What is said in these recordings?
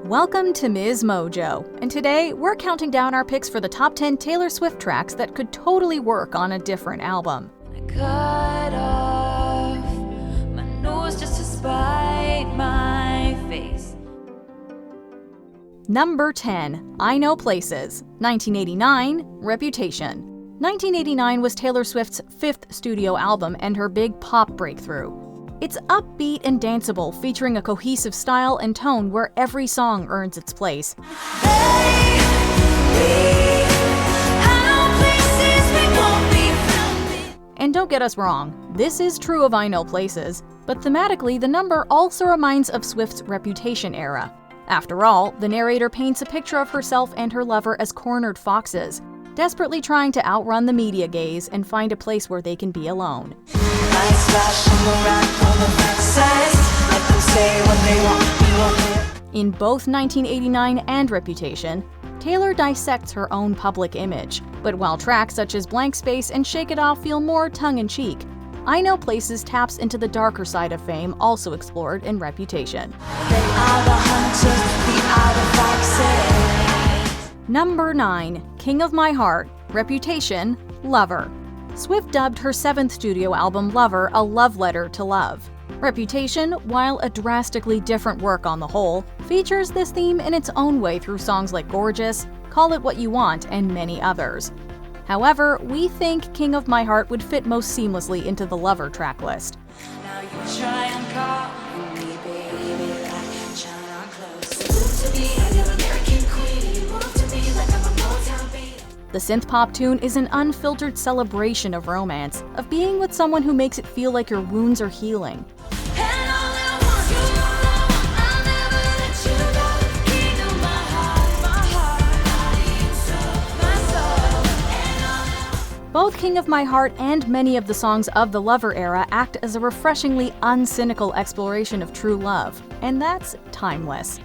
Welcome to Ms. Mojo, and today we're counting down our picks for the top 10 Taylor Swift tracks that could totally work on a different album. I cut off my nose just to spite my face. Number 10, I Know Places, 1989, Reputation. 1989 was Taylor Swift's fifth studio album and her big pop breakthrough. It's upbeat and danceable, featuring a cohesive style and tone where every song earns its place. And don't get us wrong, this is true of I Know Places, but thematically the number also reminds of Swift's Reputation era. After all, the narrator paints a picture of herself and her lover as cornered foxes, desperately trying to outrun the media gaze and find a place where they can be alone. In both 1989 and Reputation, Taylor dissects her own public image. But while tracks such as Blank Space and Shake It Off feel more tongue-in-cheek, I Know Places taps into the darker side of fame also explored in Reputation. Number 9, King of My Heart, Reputation, Lover. Swift dubbed her seventh studio album Lover a love letter to love. Reputation, while a drastically different work on the whole, features this theme in its own way through songs like Gorgeous, Call It What You Want, and many others. However, we think King of My Heart would fit most seamlessly into the Lover track list. Now you try and call me, baby, like China close. To be an American queen, you move to me like I'm a Motown beat. The synth-pop tune is an unfiltered celebration of romance, of being with someone who makes it feel like your wounds are healing. Both King of My Heart and many of the songs of the Lover era act as a refreshingly uncynical exploration of true love, and that's timeless.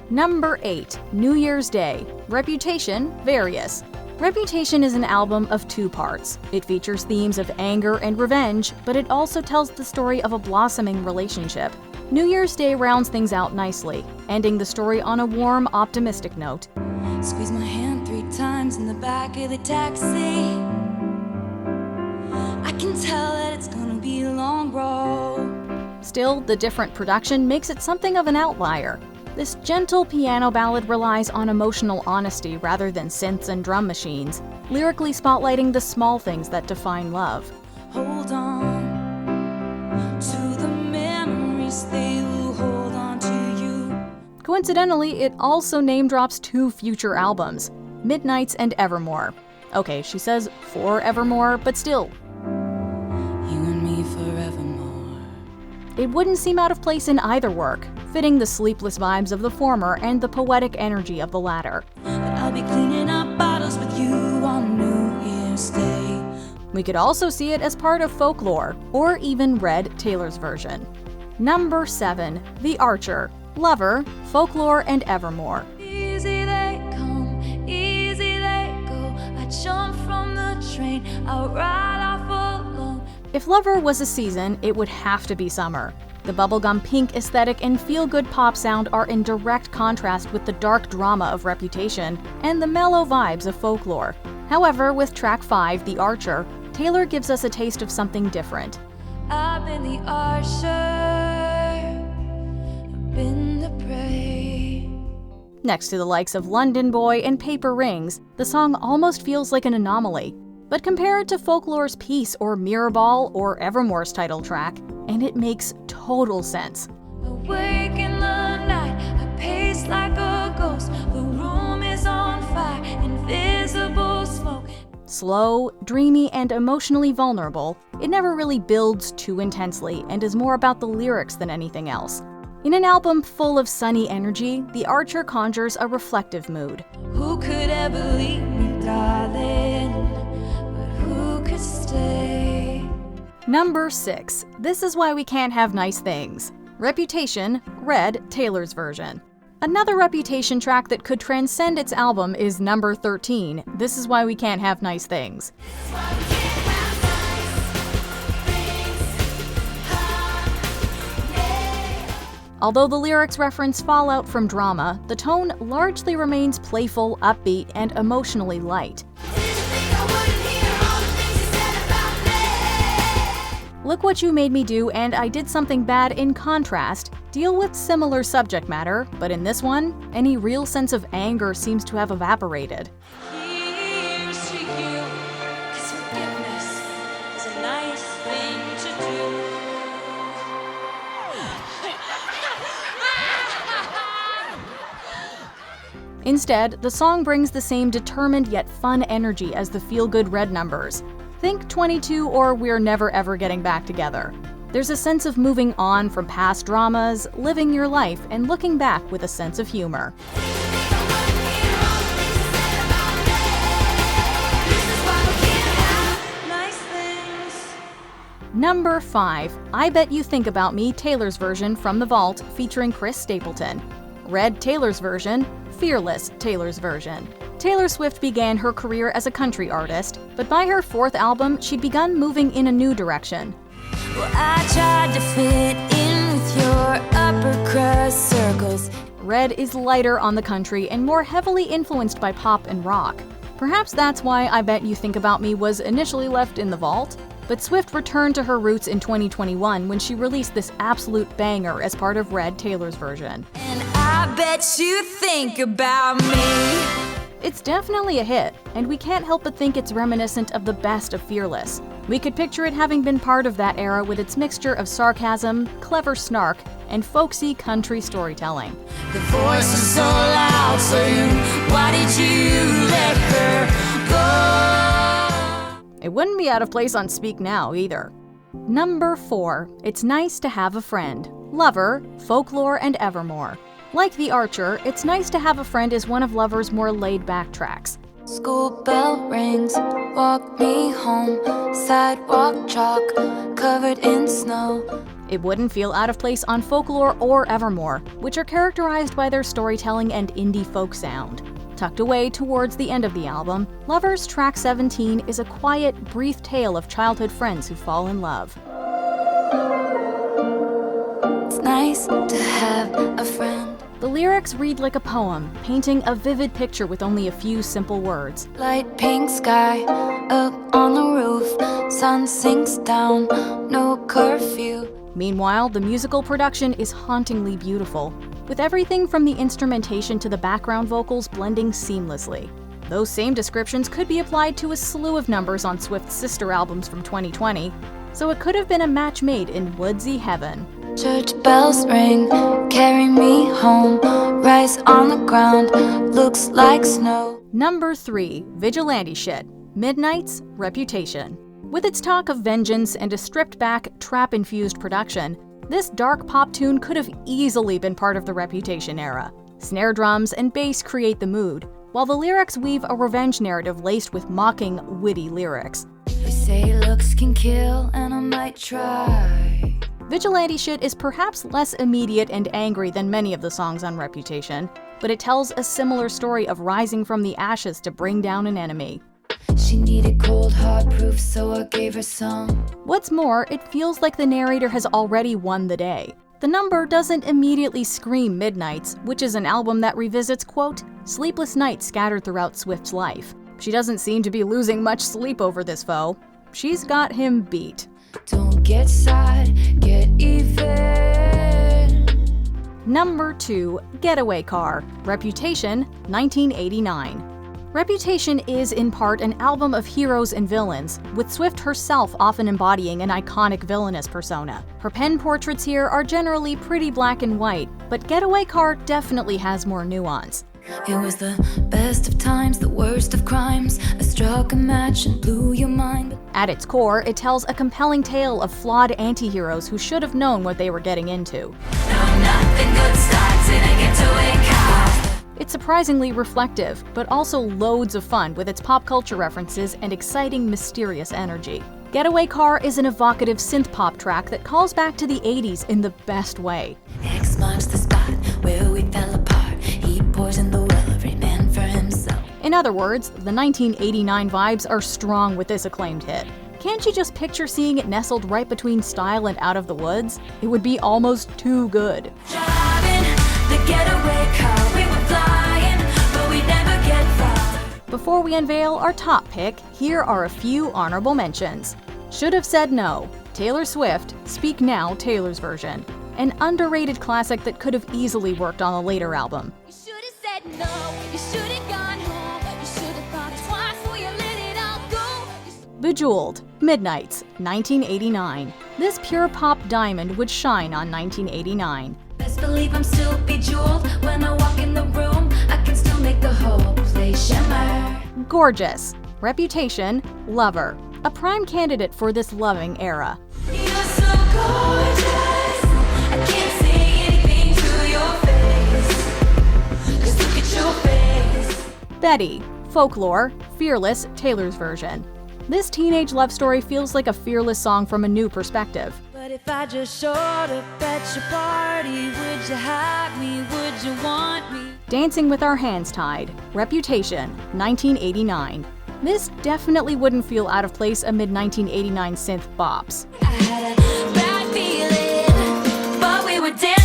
Number 8, New Year's Day, Reputation, Various. Reputation is an album of two parts. It features themes of anger and revenge, but it also tells the story of a blossoming relationship. New Year's Day rounds things out nicely, ending the story on a warm, optimistic note. Squeeze my hand 3 times in the back of the taxi. I can tell that it's gonna be a long road. Still, the different production makes it something of an outlier. This gentle piano ballad relies on emotional honesty rather than synths and drum machines, lyrically spotlighting the small things that define love. Hold on to the memories, they will hold on to you. Coincidentally, it also name drops 2 future albums, Midnights and Evermore. Okay, she says forevermore, but still. You and me forevermore. It wouldn't seem out of place in either work, fitting the sleepless vibes of the former and the poetic energy of the latter. But I'll be cleaning up bottles with you on New Year's Day. We could also see it as part of Folklore, or even Red, Taylor's version. Number 7, The Archer, Lover, Folklore, and Evermore. Easy they come, easy they go. I jump from the train, I'll ride off alone. If Lover was a season, it would have to be summer. The bubblegum pink aesthetic and feel-good pop sound are in direct contrast with the dark drama of Reputation and the mellow vibes of Folklore. However, with track 5, The Archer, Taylor gives us a taste of something different. I've been the archer, I've been the prey. Next to the likes of London Boy and Paper Rings, the song almost feels like an anomaly. But compare it to Folklore's Peace or Mirrorball or Evermore's title track, and it makes total sense. Awake in the night, I pace like a ghost. The room is on fire, invisible smoke. Slow, dreamy, and emotionally vulnerable, it never really builds too intensely and is more about the lyrics than anything else. In an album full of sunny energy, The Archer conjures a reflective mood. Who could ever leave me, darling? But who could stay? Number 6, This Is Why We Can't Have Nice Things. Reputation, Red, Taylor's version. Another Reputation track that could transcend its album is number 13, This Is Why We Can't Have Nice Things. Although the lyrics reference fallout from drama, the tone largely remains playful, upbeat, and emotionally light. Look what you made me do and I did something bad, in contrast, deal with similar subject matter, but in this one, any real sense of anger seems to have evaporated. Here's to you, 'cause forgiveness is a nice thing to do. Instead, the song brings the same determined yet fun energy as the feel-good Red numbers. Think 22 or We're Never Ever Getting Back Together. There's a sense of moving on from past dramas, living your life, and looking back with a sense of humor. Nice things. Number 5, I Bet You Think About Me, Taylor's version from The Vault, featuring Chris Stapleton. Red, Taylor's version. Fearless, Taylor's version. Taylor Swift began her career as a country artist, but by her 4th album, she'd begun moving in a new direction. Well, I tried to fit in with your upper crust circles. Red is lighter on the country and more heavily influenced by pop and rock. Perhaps that's why I Bet You Think About Me was initially left in the vault, but Swift returned to her roots in 2021 when she released this absolute banger as part of Red, Taylor's version. And I bet you think about me. It's definitely a hit, and we can't help but think it's reminiscent of the best of Fearless. We could picture it having been part of that era with its mixture of sarcasm, clever snark, and folksy country storytelling. The voice is so loud saying, why did you let her go? It wouldn't be out of place on Speak Now either. Number 4, It's Nice to Have a Friend. Lover, Folklore, and Evermore. Like The Archer, It's Nice to Have a Friend is one of Lover's more laid-back tracks. School bell rings, walk me home, sidewalk chalk, covered in snow. It wouldn't feel out of place on Folklore or Evermore, which are characterized by their storytelling and indie folk sound. Tucked away towards the end of the album, Lover's track 17 is a quiet, brief tale of childhood friends who fall in love. It's nice to have a friend. The lyrics read like a poem, painting a vivid picture with only a few simple words. Light pink sky, up on the roof, sun sinks down, no curfew. Meanwhile, the musical production is hauntingly beautiful, with everything from the instrumentation to the background vocals blending seamlessly. Those same descriptions could be applied to a slew of numbers on Swift's sister albums from 2020, so it could have been a match made in woodsy heaven. Church bells ring, carry me home, rice on the ground, looks like snow. Number 3, Vigilante Shit, Midnight's Reputation. With its talk of vengeance and a stripped-back, trap-infused production, this dark pop tune could have easily been part of the Reputation era. Snare drums and bass create the mood, while the lyrics weave a revenge narrative laced with mocking, witty lyrics. They say looks can kill, and I might try. Vigilante Shit is perhaps less immediate and angry than many of the songs on Reputation, but it tells a similar story of rising from the ashes to bring down an enemy. She needed cold hard proof, so I gave her some. What's more, it feels like the narrator has already won the day. The number doesn't immediately scream Midnights, which is an album that revisits, quote, sleepless nights scattered throughout Swift's life. She doesn't seem to be losing much sleep over this foe. She's got him beat. Don't get sad, get even. Number 2, Getaway Car, Reputation, 1989. Reputation is, in part, an album of heroes and villains, with Swift herself often embodying an iconic villainous persona. Her pen portraits here are generally pretty black and white, but Getaway Car definitely has more nuance. It was the best of times, the worst of crimes. I struck a match and blew your mind. At its core, it tells a compelling tale of flawed anti-heroes who should have known what they were getting into. No, nothing good starts in a getaway car. It's surprisingly reflective, but also loads of fun with its pop culture references and exciting, mysterious energy. Getaway Car is an evocative synth-pop track that calls back to the 80s in the best way. X marks the spot where we fell apart. He poisoned the well, every man for himself. In other words, the 1989 vibes are strong with this acclaimed hit. Can't you just picture seeing it nestled right between Style and Out of the Woods? It would be almost too good. Driving the getaway car, we were flying, but we never get far. Before we unveil our top pick, here are a few honorable mentions. Should Have Said No, Taylor Swift, Speak Now, Taylor's version. An underrated classic that could have easily worked on a later album. You should have said no, you should have gone home, you should have thought twice before you let it all go. Bejeweled, Midnights, 1989. This pure pop diamond would shine on 1989. Best believe I'm still bejeweled when I walk in the room. I can still make the whole place shimmer. Gorgeous, Reputation, Lover. A prime candidate for this loving era. You're so gorgeous, I can't say anything to your face. Just look at your face. Betty, Folklore, Fearless, Taylor's version. This teenage love story feels like a fearless song from a new perspective. But if I just showed up at your party, would you have me? Would you want me? Dancing with Our Hands Tied, Reputation, 1989. This definitely wouldn't feel out of place amid 1989 synth bops. I had a bad feeling, but we were dancing.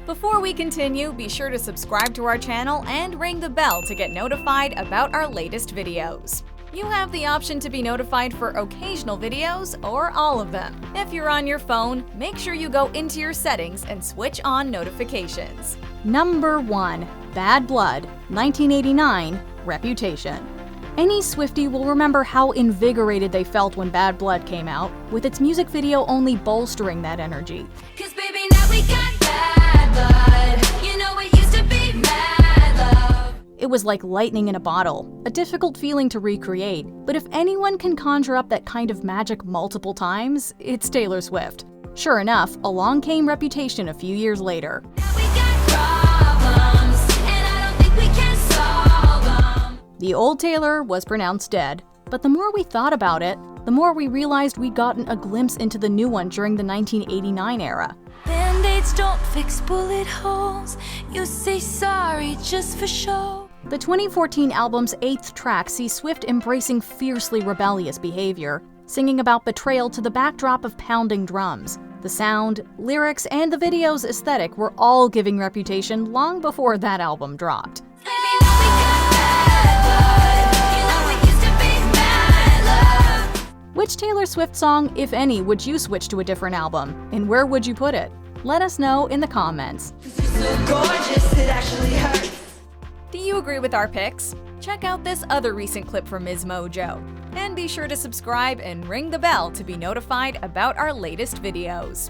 Before we continue, be sure to subscribe to our channel and ring the bell to get notified about our latest videos. You have the option to be notified for occasional videos or all of them. If you're on your phone, make sure you go into your settings and switch on notifications. Number 1. Bad Blood, 1989, Reputation. Any Swiftie will remember how invigorated they felt when Bad Blood came out, with its music video only bolstering that energy. 'Cause baby, now we got bad blood. You know it used to be mad love. It was like lightning in a bottle, a difficult feeling to recreate, but if anyone can conjure up that kind of magic multiple times, it's Taylor Swift. Sure enough, along came Reputation a few years later. Now we got problems, and I don't think we can solve them. The old Taylor was pronounced dead, but the more we thought about it, the more we realized we'd gotten a glimpse into the new one during the 1989 era. Band-aids don't fix bullet holes. You say sorry just for show. The 2014 album's 8th track sees Swift embracing fiercely rebellious behavior, singing about betrayal to the backdrop of pounding drums. The sound, lyrics, and the video's aesthetic were all giving Reputation long before that album dropped. Baby, now we got bad blood. You know it used to be mad love. Which Taylor Swift song, if any, would you switch to a different album? And where would you put it? Let us know in the comments. You're so gorgeous, it actually hurts. Do you agree with our picks? Check out this other recent clip from Ms. Mojo. And be sure to subscribe and ring the bell to be notified about our latest videos.